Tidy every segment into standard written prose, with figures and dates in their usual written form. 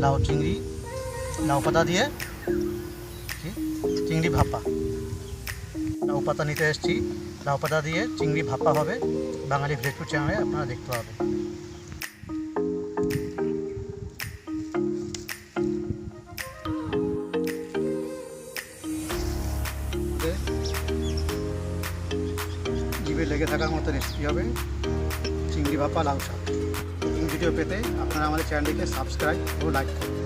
লাউ চিংড়ি, লাউ পাতা দিয়ে চিংড়ি ভাপা। লাউ পাতা নিতে এসেছি, লাউ পাতা দিয়ে চিংড়ি ভাপা হবে। বাঙালি ভিলেজ ফুড চ্যানেলে আপনারা দেখতে পাবেন। জিভে লেগে থাকার মতো রেসিপি হবে চিংড়ি ভাপা লাউ শাক। নতুন ভিডিও পেতে আপনারা আমাদের চ্যানেলটিকে সাবস্ক্রাইব ও লাইক করুন।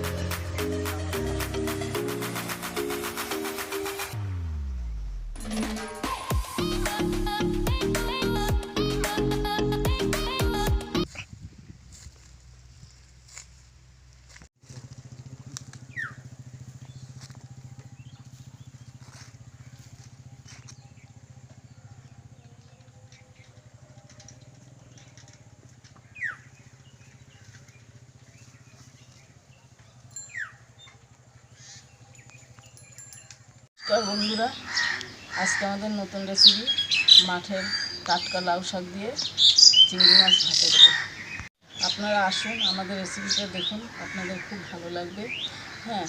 বন্ধুরা, আজকে আমাদের নতুন রেসিপি মাঠের টাটকা লাউ শাক দিয়ে চিংড়ি মাছ ভাপা দেবো। আপনারা আসুন, আমাদের রেসিপিটা দেখুন, আপনাদের খুব ভালো লাগবে। হ্যাঁ,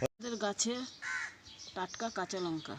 আমাদের গাছে টাটকা কাঁচা লঙ্কা,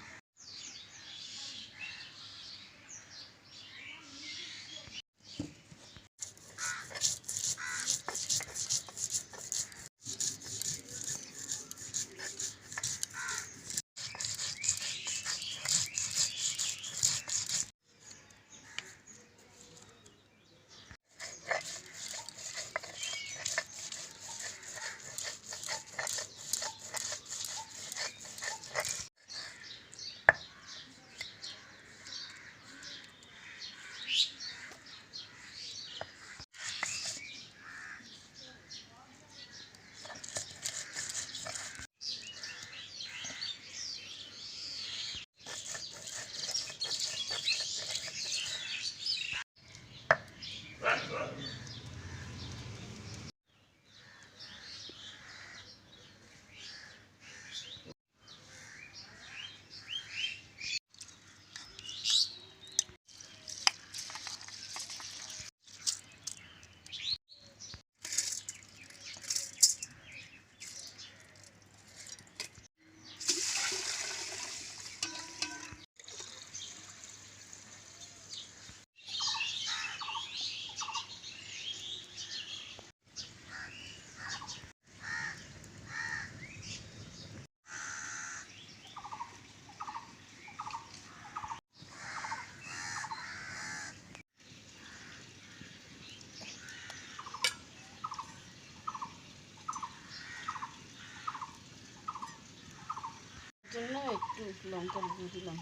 জন্য একটু লঙ্কা দিয়ে দিলাম।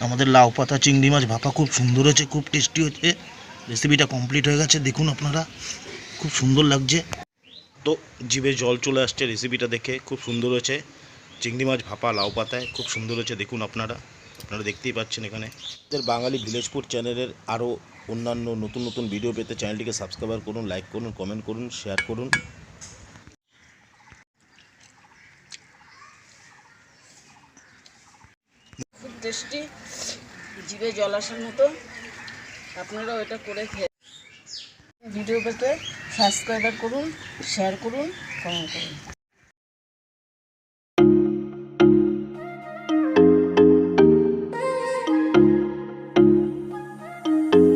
আমাদের লাউ পাতা চিংড়ি মাছ ভাপা খুব সুন্দর হয়েছে, খুব টেস্টি হয়েছে। রেসিপিটা কমপ্লিট হয়ে গেছে, দেখুন আপনারা, খুব সুন্দর লাগছে। তো জিভে জল চলে আসছে রেসিপিটা দেখে, খুব সুন্দর হয়েছে। চিংড়ি মাছ ভাপা লাউ পাতায় খুব সুন্দর হয়েছে, দেখুন আপনারা দেখতেই পাচ্ছেন এখানে। আমাদের বাঙালি ভিলেজ ফুড চ্যানেলের আরও অন্যান্য নতুন নতুন ভিডিও পেতে চ্যানেলটিকে সাবস্ক্রাইব করুন, লাইক করুন, কমেন্ট করুন, শেয়ার করুন। খুব টেস্টি, জিভে জল আসার মতো। আপনারাও এটা করে খেয়ে ভিডিও পেতে সাবস্ক্রাইব করুন, শেয়ার করুন, কমেন্ট করুন।